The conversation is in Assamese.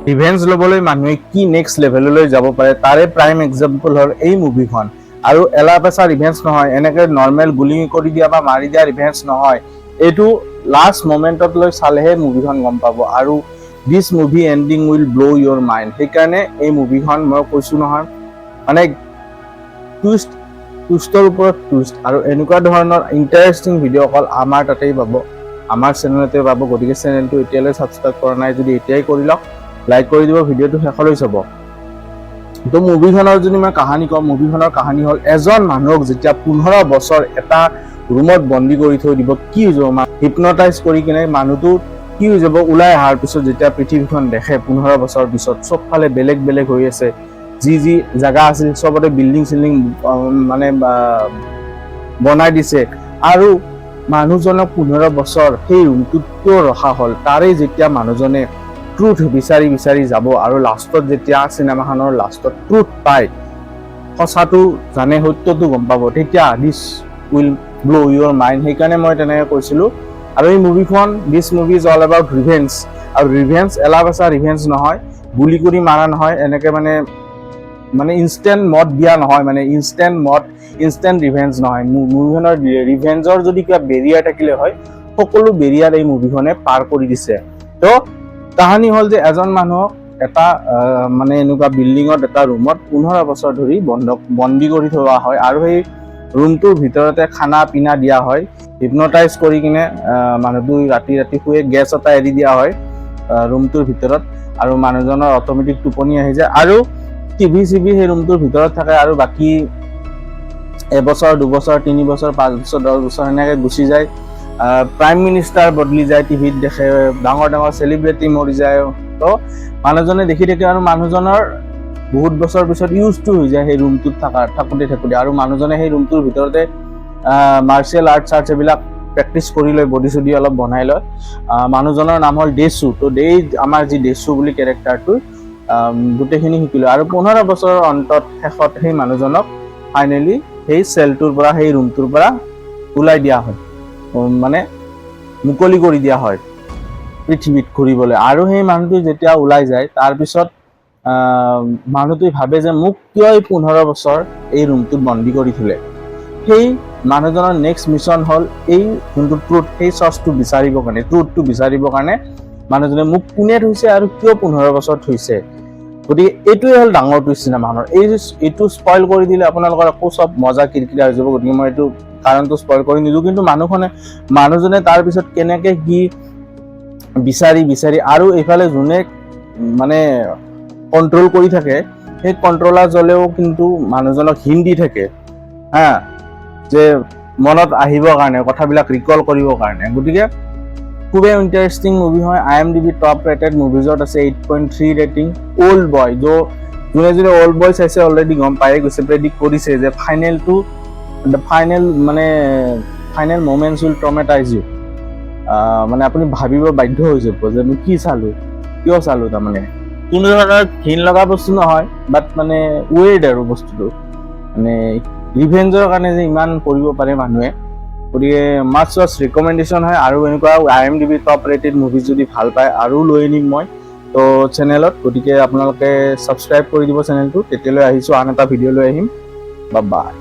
ৰিভেঞ্জ ল'বলৈ মানুহে কি নেক্সট লেভেললৈ যাব পাৰে তাৰে প্ৰাইম এক্সাম্পল হ'ল এই মুভিখন। আৰু এলা পেচা ৰিভেঞ্জ নহয়, এনেকৈ নৰ্মেল গুলি কৰি দিয়া বা মাৰি দিয়া ৰিভেঞ্জ নহয়, এইটো লাষ্ট মমেণ্টত লৈ চালেহে মুভিখন গম পাব। আৰু this movie ending will blow' your mind. সেইকাৰণে এই মুভিখন মই কৈছোঁ নহয়, মানে টুইষ্টৰ ওপৰত টুইষ্ট, আৰু এনেকুৱা ধৰণৰ ইণ্টাৰেষ্টিং ভিডিঅ' অকল আমাৰ তাতেই পাব, আমাৰ চেনেলতে পাব। গতিকে চেনেলটো এতিয়ালৈ ছাবস্ক্ৰাইব কৰা নাই যদি এতিয়াই কৰি লওক, লাইক কৰি দিব, ভিডিঅ'টো শেষলৈ চাব। তো মুভিখনৰ যদি মই কাহানী কওঁ, মুভিখনৰ কাহানী হ'ল এজন মানুহক যেতিয়া 15 বছৰ এটা ৰুমত বন্দী কৰি থৈ দিব, কি হৈ যাব, হিপনটাইজ কৰি কিনে মানুহটো কি হৈ যাব, ওলাই অহাৰ পিছত যেতিয়া পৃথিৱীখন দেখে 15 বছৰ পিছত চবফালে বেলেগ বেলেগ হৈ আছে, যি জেগা আছিল চবতে বিল্ডিং চিল্ডিং মানে বনাই দিছে, আৰু মানুহজনক 15 বছৰ সেই ৰুমটোত কিয় ৰখা হ'ল, তাৰে যেতিয়া মানুহজনে ট্ৰুথ বিচাৰি বিচাৰি যাব, আৰু লাষ্টত যেতিয়া চিনেমাখনৰ লাষ্টত ট্ৰুথ পায়, সঁচাটো জানে, সত্যটো গম পাব, তেতিয়া this will blow' your mind. সেইকাৰণে মই তেনেকৈ কৈছিলোঁ। আৰু এই মুভিখন this movie is all about revenge. আৰু ৰিভেঞ্জ এলা পেচা ৰিভেঞ্জ নহয়, গুলি কৰি মাৰা নহয়, এনেকৈ মানে ইনষ্টেণ্ট মদ দিয়া নহয়, মানে ইনষ্টেণ্ট ৰিভেঞ্জ নহয়। মুভিখনৰ ৰিভেঞ্জৰ যদি কিবা বেৰিয়াৰ থাকিলে হয়, সকলো বেৰিয়াৰ এই মুভিখনে পাৰ কৰি দিছে। তো কাহানী হ'ল যে এজন মানুহক এটা মানে এনেকুৱা বিল্ডিঙত এটা ৰুমত 15 বছৰ ধৰি বন্দী কৰি থোৱা হয়, আৰু সেই ৰুমটোৰ ভিতৰতে খানা পিনা দিয়া হয়, হিপনটাইজ কৰি কিনে মানুহটো ৰাতি শুৱে, গেছ এটা এৰি দিয়া হয় ৰুমটোৰ ভিতৰত, আৰু মানুহজনৰ অট'মেটিক টোপনি আহি যায়, আৰু টিভি চিভি সেই ৰুমটোৰ ভিতৰত থাকে, আৰু বাকী এবছৰ 2 বছৰ 3 বছৰ 5 বছৰ 10 বছৰ এনেকৈ গুচি যায়। প্ৰাইম মিনিষ্টাৰ বদলি যায়, টিভিত দেখে, ডাঙৰ ডাঙৰ চেলিব্ৰিটি মৰি যায়, তো মানুহজনে দেখি থাকে, আৰু মানুহজনৰ বহুত বছৰ পিছত ইউজ টু হৈ যায় সেই ৰুমটোত থাকোঁতে, আৰু মানুহজনে সেই ৰুমটোৰ ভিতৰতে মাৰ্চিয়েল আৰ্টছ এইবিলাক প্ৰেক্টিচ কৰি লয়, বডি চডি অলপ বনাই লয়। মানুহজনৰ নাম হ'ল ডেচু। তো আমাৰ যি ডেচু বুলি কেৰেক্টাৰটো গোটেইখিনি শিকিলোঁ, আৰু 15 বছৰৰ শেষত সেই মানুহজনক ফাইনেলি সেই চেলটোৰ পৰা, সেই ৰুমটোৰ পৰা ওলাই দিয়া হয়, মানে মুকলি কৰি দিয়া হয় পৃথিৱীত ঘূৰিবলৈ। আৰু সেই মানুহটো যেতিয়া ওলাই যায়, তাৰপিছত মানুহটোৱে ভাবে যে মোক কিয় এই 15 বছৰ এই ৰুমটোত বন্দী কৰি থলে। সেই মানুহজনৰ নেক্সট মিছন হ'ল এই যোনটো ট্ৰুথ, সেই ট্ৰুথটো বিচাৰিবৰ কাৰণে মানুহজনে মোক কোনে থৈছে আৰু কিয় 15 বছৰ থৈছে। গতিকে এইটোৱে হ'ল ডাঙৰ টুইষ্ট চিনেমাখনৰ। এইটো স্পইল কৰি দিলে আপোনালোকৰ আকৌ চব মজা কিৰকিৰা হৈ যাব, গতিকে মই এইটো কাৰণটো স্পইল কৰি নিদিওঁ। কিন্তু মানুহজনে তাৰপিছত কেনেকৈ কি বিচাৰি, আৰু এইফালে যোনে মানে কণ্ট্ৰল কৰি থাকে, সেই কণ্ট্ৰলাৰজনেও কিন্তু মানুহজনক হিন্ট দি থাকে, যে মনত আহিবৰ কাৰণে, কথাবিলাক ৰিকল কৰিবৰ কাৰণে। গতিকে খুবেই ইণ্টাৰেষ্টিং মুভি হয়। IMDb টপ ৰেটেড মুভিজত আছে 8.3 ৰেটিং। অল্ড বয়, যোনে অল্ড বয় চাইছে অলৰেডি গম পায়ে গৈছে, প্ৰেডিক্ট কৰিছে যে ফাইনেল মোমেণ্টছ উইল ট্ৰমেটাইজ ইউ। মানে আপুনি ভাবিব বাধ্য হৈ যাব যে মই কি চালোঁ, কিয় চালোঁ। তাৰমানে কোনো ধৰণৰ ঘিণ লগা বস্তু নহয়, বাট মানে ৱেird আৰু বস্তুটো, মানে ৰিভেঞ্জৰ কাৰণে যে ইমান কৰিব পাৰে মানুহে। গতিকে মাষ্ট ৱাচ ৰিকমেণ্ডেশ্যন হয়। আৰু এনেকুৱা IMDb টপ ৰেটেড মুভি যদি ভাল পায় আৰু লৈ আনিম মই তো চেনেলত। গতিকে আপোনালোকে ছাবস্ক্ৰাইব কৰি দিব চেনেলটো। তেতিয়ালৈ আহিছোঁ, আন এটা ভিডিঅ' লৈ আহিম। বাই।